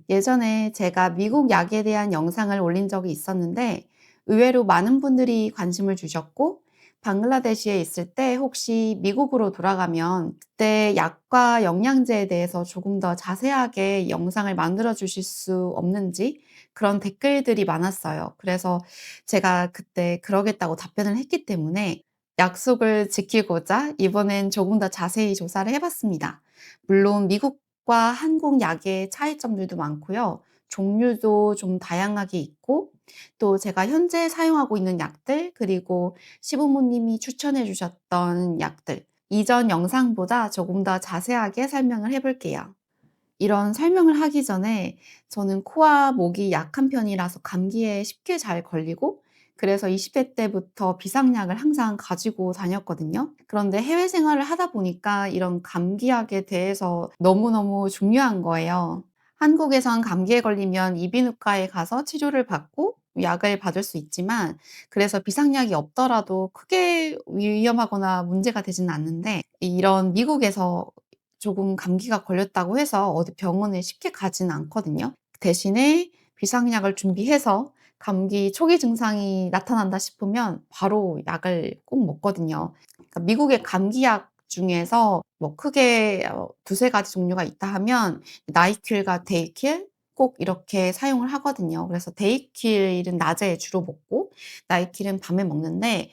예전에 제가 미국 약에 대한 영상을 올린 적이 있었는데 의외로 많은 분들이 관심을 주셨고 방글라데시에 있을 때 혹시 미국으로 돌아가면 그때 약과 영양제에 대해서 조금 더 자세하게 영상을 만들어 주실 수 없는지 그런 댓글들이 많았어요. 그래서 제가 그때 그러겠다고 답변을 했기 때문에 약속을 지키고자 이번엔 조금 더 자세히 조사를 해 봤습니다. 물론 미국과 한국 약의 차이점들도 많고요. 종류도 좀 다양하게 있고 또 제가 현재 사용하고 있는 약들 그리고 시부모님이 추천해 주셨던 약들 이전 영상보다 조금 더 자세하게 설명을 해 볼게요. 이런 설명을 하기 전에 저는 코와 목이 약한 편이라서 감기에 쉽게 잘 걸리고 그래서 20대 때부터 비상약을 항상 가지고 다녔거든요. 그런데 해외 생활을 하다 보니까 이런 감기약에 대해서 너무너무 중요한 거예요. 한국에선 감기에 걸리면 이비인후과에 가서 치료를 받고 약을 받을 수 있지만 그래서 비상약이 없더라도 크게 위험하거나 문제가 되지는 않는데 이런 미국에서 조금 감기가 걸렸다고 해서 어디 병원에 쉽게 가지는 않거든요. 대신에 비상약을 준비해서 감기 초기 증상이 나타난다 싶으면 바로 약을 꼭 먹거든요. 그러니까 미국의 감기약 중에서 뭐 크게 2-3 가지 종류가 있다 하면 나이퀼과 데이퀼 꼭 이렇게 사용을 하거든요. 그래서 데이퀼은 낮에 주로 먹고 나이퀼은 밤에 먹는데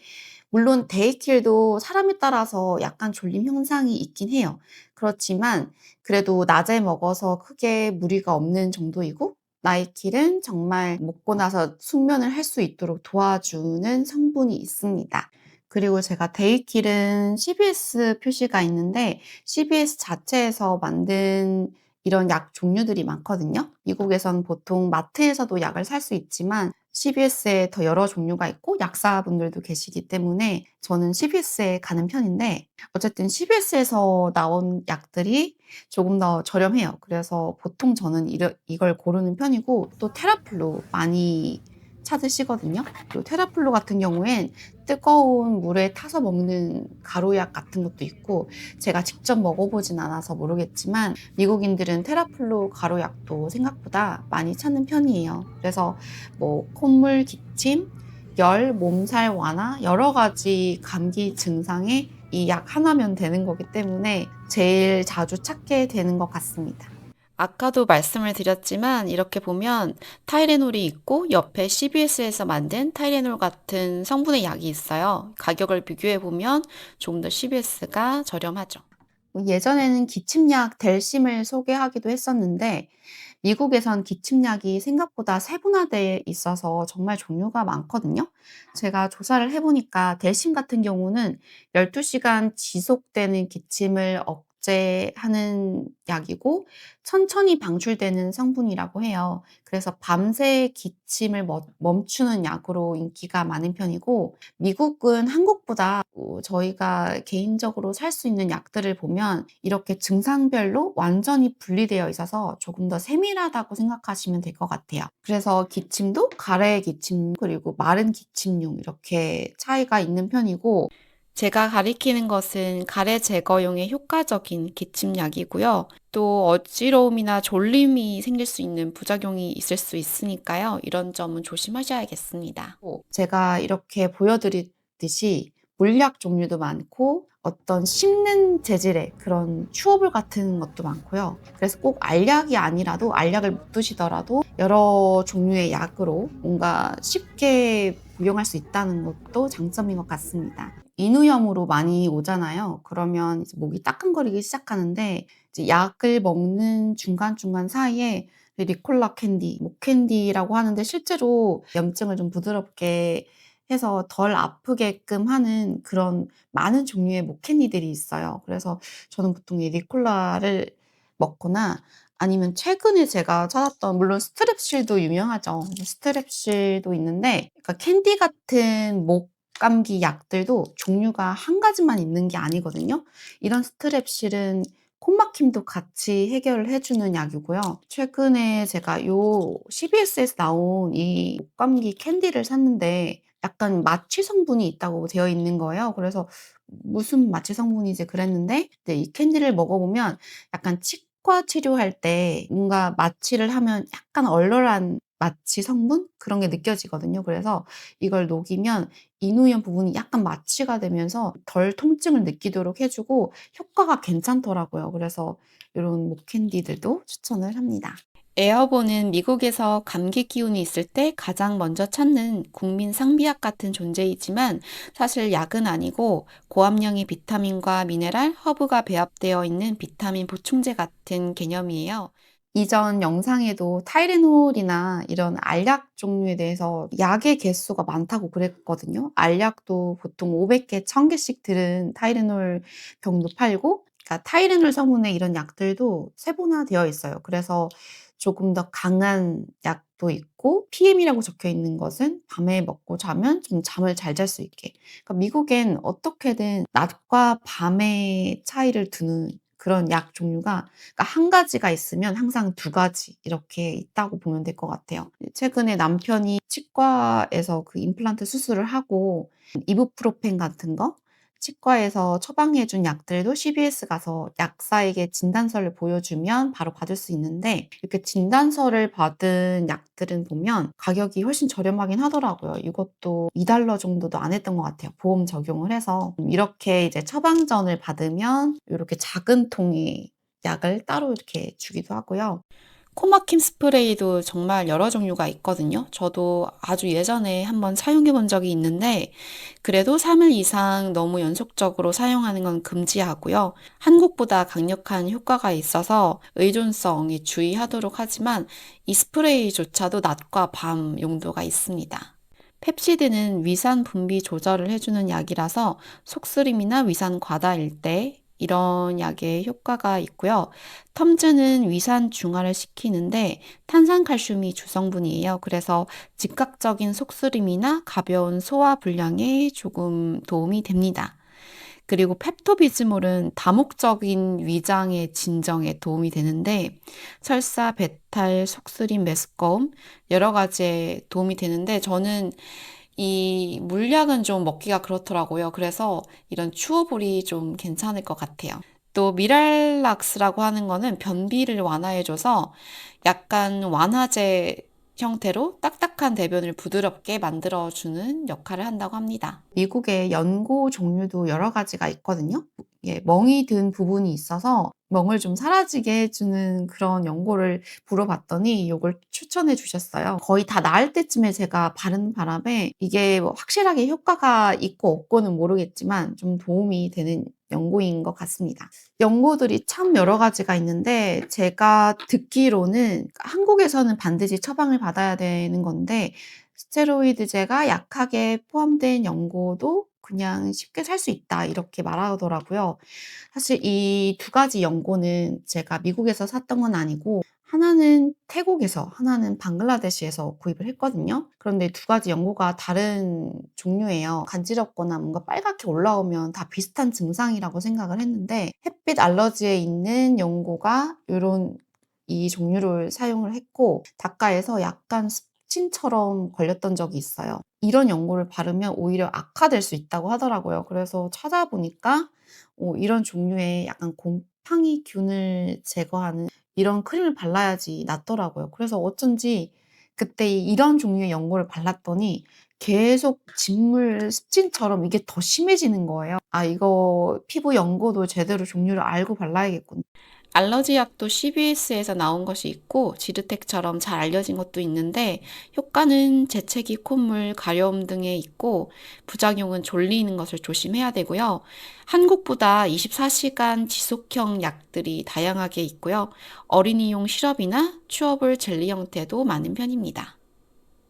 물론 데이퀼도 사람에 따라서 약간 졸림 현상이 있긴 해요. 그렇지만 그래도 낮에 먹어서 크게 무리가 없는 정도이고 나이킬은 정말 먹고 나서 숙면을 할 수 있도록 도와주는 성분이 있습니다. 그리고 제가 데이킬은 CVS 표시가 있는데 CVS 자체에서 만든 이런 약 종류들이 많거든요. 미국에선 보통 마트에서도 약을 살 수 있지만 CVS에 더 여러 종류가 있고 약사분들도 계시기 때문에 저는 CVS에 가는 편인데 어쨌든 CVS에서 나온 약들이 조금 더 저렴해요. 그래서 보통 저는 이걸 고르는 편이고 또 테라플루 많이 찾으시거든요. 그리고 테라플루 같은 경우엔 뜨거운 물에 타서 먹는 가루약 같은 것도 있고 제가 직접 먹어보진 않아서 모르겠지만 미국인들은 테라플루 가루약도 생각보다 많이 찾는 편이에요. 그래서 뭐 콧물, 기침, 열, 몸살 완화 여러 가지 감기 증상에 이 약 하나면 되는 거기 때문에 제일 자주 찾게 되는 것 같습니다. 아까도 말씀을 드렸지만 이렇게 보면 타이레놀이 있고 옆에 CVS에서 만든 타이레놀 같은 성분의 약이 있어요. 가격을 비교해 보면 조금 더 CVS가 저렴하죠. 예전에는 기침약 델심을 소개하기도 했었는데 미국에선 기침약이 생각보다 세분화되어 있어서 정말 종류가 많거든요. 제가 조사를 해 보니까 델심 같은 경우는 12시간 지속되는 기침을 억제하는 약이고 천천히 방출되는 성분이라고 해요. 그래서 밤새 기침을 멈추는 약으로 인기가 많은 편이고 미국은 한국보다 저희가 개인적으로 살 수 있는 약들을 보면 이렇게 증상별로 완전히 분리되어 있어서 조금 더 세밀하다고 생각하시면 될 것 같아요. 그래서 기침도 가래 기침 그리고 마른 기침용 이렇게 차이가 있는 편이고 제가 가리키는 것은 가래 제거용의 효과적인 기침약이고요. 또 어지러움이나 졸림이 생길 수 있는 부작용이 있을 수 있으니까요. 이런 점은 조심하셔야겠습니다. 제가 이렇게 보여드렸듯이 물약 종류도 많고 어떤 씹는 재질의 그런 튜어블 같은 것도 많고요. 그래서 꼭 알약이 아니라도 알약을 못 드시더라도 여러 종류의 약으로 뭔가 쉽게 복용할 수 있다는 것도 장점인 것 같습니다. 인후염으로 많이 오잖아요. 그러면 이제 목이 따끔거리기 시작하는데 이제 약을 먹는 중간중간 사이에 리콜라 캔디, 목 캔디라고 하는데 실제로 염증을 좀 부드럽게 해서 덜 아프게끔 하는 그런 많은 종류의 목 캔디들이 있어요. 그래서 저는 보통 이 리콜라를 먹거나 아니면 최근에 제가 찾았던 물론 스트랩실도 유명하죠. 스트랩실도 있는데 그러니까 캔디 같은 목 감기 약들도 종류가 한 가지만 있는 게 아니거든요. 이런 스트랩실은 콧막힘도 같이 해결을 해 주는 약이고요. 최근에 제가 요 CVS에서 나온 이 목감기 캔디를 샀는데 약간 마취 성분이 있다고 되어 있는 거예요. 그래서 '무슨 마취 성분이지?' 그랬는데 네 이 캔디를 먹어 보면 약간 칙 치과 치료할 때 뭔가 마취를 하면 약간 얼얼한 마취 성분 그런 게 느껴지거든요. 그래서 이걸 녹이면 인후염 부분이 약간 마취가 되면서 덜 통증을 느끼도록 해 주고 효과가 괜찮더라고요. 그래서 요런 목캔디들도 추천을 합니다. 에어본은 미국에서 감기 기운이 있을 때 가장 먼저 찾는 국민 상비약 같은 존재이지만 사실 약은 아니고 고함량의 비타민과 미네랄, 허브가 배합되어 있는 비타민 보충제 같은 개념이에요. 이전 영상에도 타이레놀이나 이런 알약 종류에 대해서 약의 개수가 많다고 그랬거든요. 알약도 보통 500개, 1000개씩 들은 타이레놀 병도 팔고, 그러니까 타이레놀 성분의 이런 약들도 세분화되어 있어요. 그래서 조금 더 강한 약도 있고, PM이라고 적혀 있는 것은 밤에 먹고 자면 좀 잠을 잘 잘 수 있게. 그러니까 미국엔 어떻게든 낮과 밤의 차이를 두는 그런 약 종류가, 그러니까 한 가지가 있으면 항상 두 가지 이렇게 있다고 보면 될 것 같아요. 최근에 남편이 치과에서 그 임플란트 수술을 하고 이부프로펜 같은 거 치과에서 처방해 준 약들도 CVS 가서 약사에게 진단서를 보여주면 바로 받을 수 있는데, 이렇게 진단서를 받은 약들은 보면 가격이 훨씬 저렴하긴 하더라고요. 이것도 $2 정도도 안 했던 것 같아요. 보험 적용을 해서. 이렇게 이제 처방전을 받으면 요렇게 작은 통의 약을 따로 이렇게 주기도 하고요. 코막힘 스프레이도 정말 여러 종류가 있거든요. 저도 아주 예전에 한번 사용해 본 적이 있는데 그래도 3일 이상 너무 연속적으로 사용하는 건 금지하고요. 한국보다 강력한 효과가 있어서 의존성에 주의하도록 하지만 이 스프레이조차도 낮과 밤 용도가 있습니다. 펩시드는 위산 분비 조절을 해주는 약이라서 속쓰림이나 위산 과다일 때 이런 약에 효과가 있고요. 텀즈는 위산 중화를 시키는데 탄산칼슘이 주성분이에요. 그래서 즉각적인 속쓰림이나 가벼운 소화 불량에 조금 도움이 됩니다. 그리고 펩토비즈몰은 다목적인 위장의 진정에 도움이 되는데 설사, 배탈, 속쓰림, 메스꺼움 여러 가지에 도움이 되는데 저는 이 물약은 좀 먹기가 그렇더라고요. 그래서 이런 추어볼이 좀 괜찮을 것 같아요. 또 미랄락스라고 하는 거는 변비를 완화해줘서 약간 완화제 형태로 딱딱한 대변을 부드럽게 만들어주는 역할을 한다고 합니다. 미국에 연고 종류도 여러 가지가 있거든요. 예, 멍이 든 부분이 있어서 멍을 좀 사라지게 해주는 그런 연고를 물어봤더니 이걸 추천해 주셨어요. 거의 다 나을 때쯤에 제가 바른 바람에 이게 뭐 확실하게 효과가 있고 없고는 모르겠지만 좀 도움이 되는 연고인 것 같습니다. 연고들이 참 여러 가지가 있는데 제가 듣기로는 한국에서는 반드시 처방을 받아야 되는 건데 스테로이드제가 약하게 포함된 연고도 그냥 쉽게 살 수 있다 이렇게 말하더라고요. 사실 이 두 가지 연고는 제가 미국에서 샀던 건 아니고 하나는 태국에서 하나는 방글라데시에서 구입을 했거든요. 그런데 두 가지 연고가 다른 종류예요. 간지럽거나 뭔가 빨갛게 올라오면 다 비슷한 증상이라고 생각을 했는데 햇빛 알러지에 있는 연고가 요런 이 종류를 사용을 했고 작가에서 약간 습진처럼 걸렸던 적이 있어요. 이런 연고를 바르면 오히려 악화될 수 있다고 하더라고요. 그래서 찾아보니까 이런 종류의 약간 곰팡이 균을 제거하는 이런 크림을 발라야지 낫더라고요. 그래서 어쩐지 그때 이런 종류의 연고를 발랐더니 계속 진물 습진처럼 이게 더 심해지는 거예요. '아 이거 피부 연고도 제대로 종류를 알고 발라야겠구나.' 알러지 약도 CVS에서 나온 것이 있고 지르텍처럼 잘 알려진 것도 있는데 효과는 재채기, 콧물, 가려움 등에 있고 부작용은 졸리는 것을 조심해야 되고요. 한국보다 24시간 지속형 약들이 다양하게 있고요. 어린이용 시럽이나 추어볼 젤리 형태도 많은 편입니다.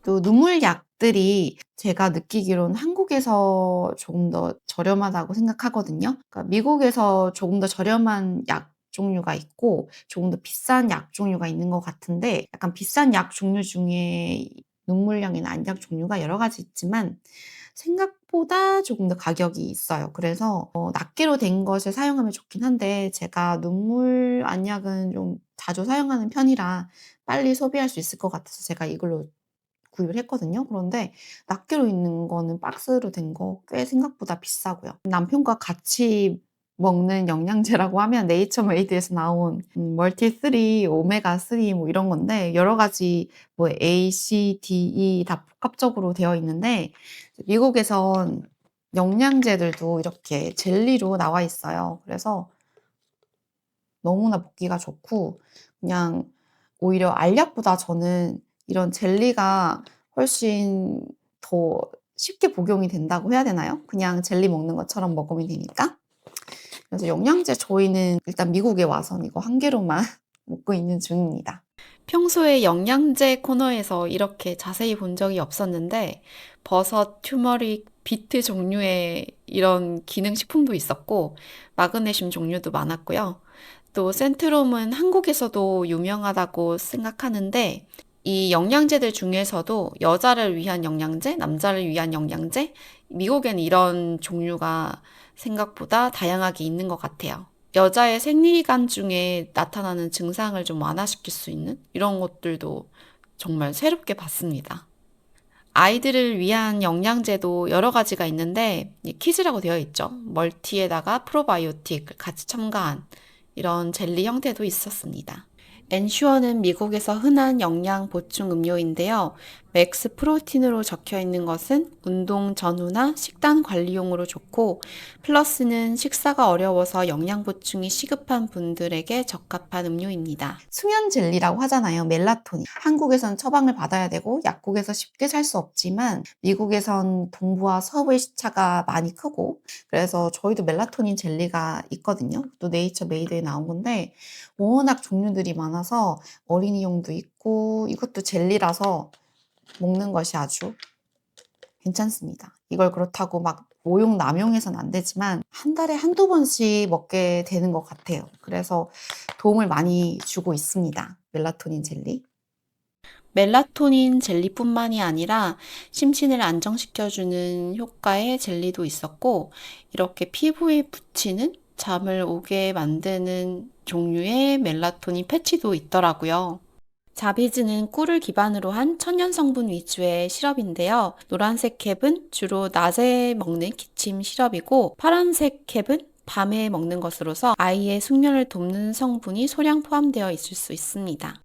또 눈물 약들이 제가 느끼기로는 한국에서 조금 더 저렴하다고 생각하거든요. 그러니까 미국에서 조금 더 저렴한 약 종류가 있고 조금 더 비싼 약 종류가 있는 것 같은데 약간 비싼 약 종류 중에 눈물량이나 안약 종류가 여러 가지 있지만 생각보다 조금 더 가격이 있어요. 그래서 낱개로 된 것을 사용하면 좋긴 한데 제가 눈물 안약은 좀 자주 사용하는 편이라 빨리 소비할 수 있을 것 같아서 제가 이걸로 구입을 했거든요. 그런데 낱개로 있는 거는 박스로 된 거 꽤 생각보다 비싸고요. 남편과 같이 먹는 영양제라고 하면 네이처메이드에서 나온 멀티3, 오메가3 뭐 이런 건데 여러 가지 뭐 A, C, D, E 다 복합적으로 되어 있는데 미국에선 영양제들도 이렇게 젤리로 나와 있어요. 그래서 너무나 먹기가 좋고 그냥 오히려 알약보다 저는 이런 젤리가 훨씬 더 쉽게 복용이 된다고 해야 되나요? 그냥 젤리 먹는 것처럼 먹으면 되니까. 그래서 영양제 저희는 일단 미국에 와선 이거 한 개로만 먹고 있는 중입니다. 평소에 영양제 코너에서 이렇게 자세히 본 적이 없었는데 버섯, 튜머릭, 비트 종류의 이런 기능식품도 있었고 마그네슘 종류도 많았고요. 또 센트롬은 한국에서도 유명하다고 생각하는데 이 영양제들 중에서도 여자를 위한 영양제, 남자를 위한 영양제, 미국에는 이런 종류가 생각보다 다양하게 있는 것 같아요. 여자의 생리기간 중에 나타나는 증상을 좀 완화시킬 수 있는 이런 것들도 정말 새롭게 봤습니다. 아이들을 위한 영양제도 여러 가지가 있는데 키즈라고 되어 있죠. 멀티에다가 프로바이오틱을 같이 첨가한 이런 젤리 형태도 있었습니다. 엔슈어는 미국에서 흔한 영양 보충 음료인데요. 맥스 프로틴으로 적혀 있는 것은 운동 전후나 식단 관리용으로 좋고 플러스는 식사가 어려워서 영양 보충이 시급한 분들에게 적합한 음료입니다. 수면 젤리라고 하잖아요. 멜라토닌. 한국에선 처방을 받아야 되고 약국에서 쉽게 살 수 없지만 미국에선 동부와 서부의 시차가 많이 크고 그래서 저희도 멜라토닌 젤리가 있거든요. 또 네이처 메이드에 나온 건데 워낙 종류들이 많아서 어린이용도 있고 이것도 젤리라서 먹는 것이 아주 괜찮습니다. 이걸 그렇다고 막 오용 남용해서는 안 되지만 한 달에 한두 번씩 먹게 되는 것 같아요. 그래서 도움을 많이 주고 있습니다. 멜라토닌 젤리. 멜라토닌 젤리뿐만이 아니라 심신을 안정시켜주는 효과의 젤리도 있었고 이렇게 피부에 붙이는 잠을 오게 만드는 종류의 멜라토닌 패치도 있더라고요. 자비즈는 꿀을 기반으로 한 천연 성분 위주의 시럽인데요. 노란색 캡은 주로 낮에 먹는 기침 시럽이고 파란색 캡은 밤에 먹는 것으로서 아이의 숙면을 돕는 성분이 소량 포함되어 있을 수 있습니다.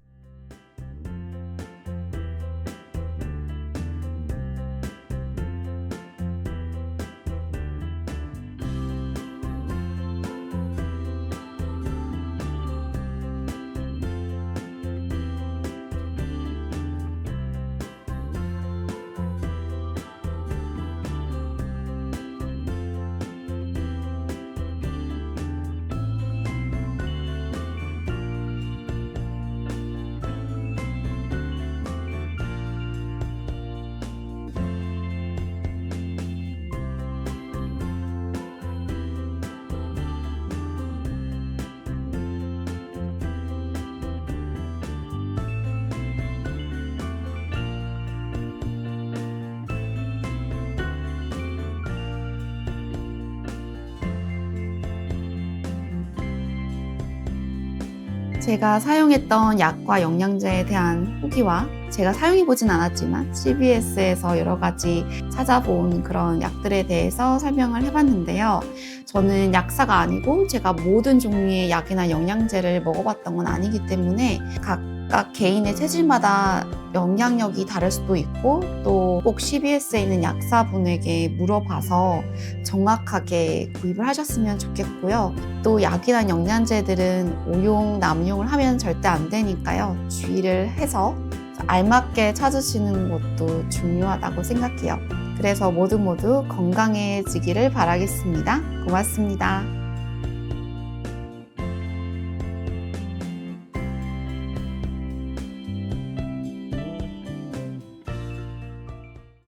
제가 사용했던 약과 영양제에 대한 후기와 제가 사용해보진 않았지만 CVS에서 여러 가지 찾아본 그런 약들에 대해서 설명을 해봤는데요. 저는 약사가 아니고 제가 모든 종류의 약이나 영양제를 먹어봤던 건 아니기 때문에 각각 개인의 체질마다 영향력이 다를 수도 있고 또 꼭 CVS에 있는 약사분에게 물어봐서 정확하게 구입을 하셨으면 좋겠고요. 또 약이나 영양제들은 오용, 남용을 하면 절대 안 되니까요. 주의를 해서 알맞게 찾으시는 것도 중요하다고 생각해요. 그래서 모두 건강해지기를 바라겠습니다. 고맙습니다.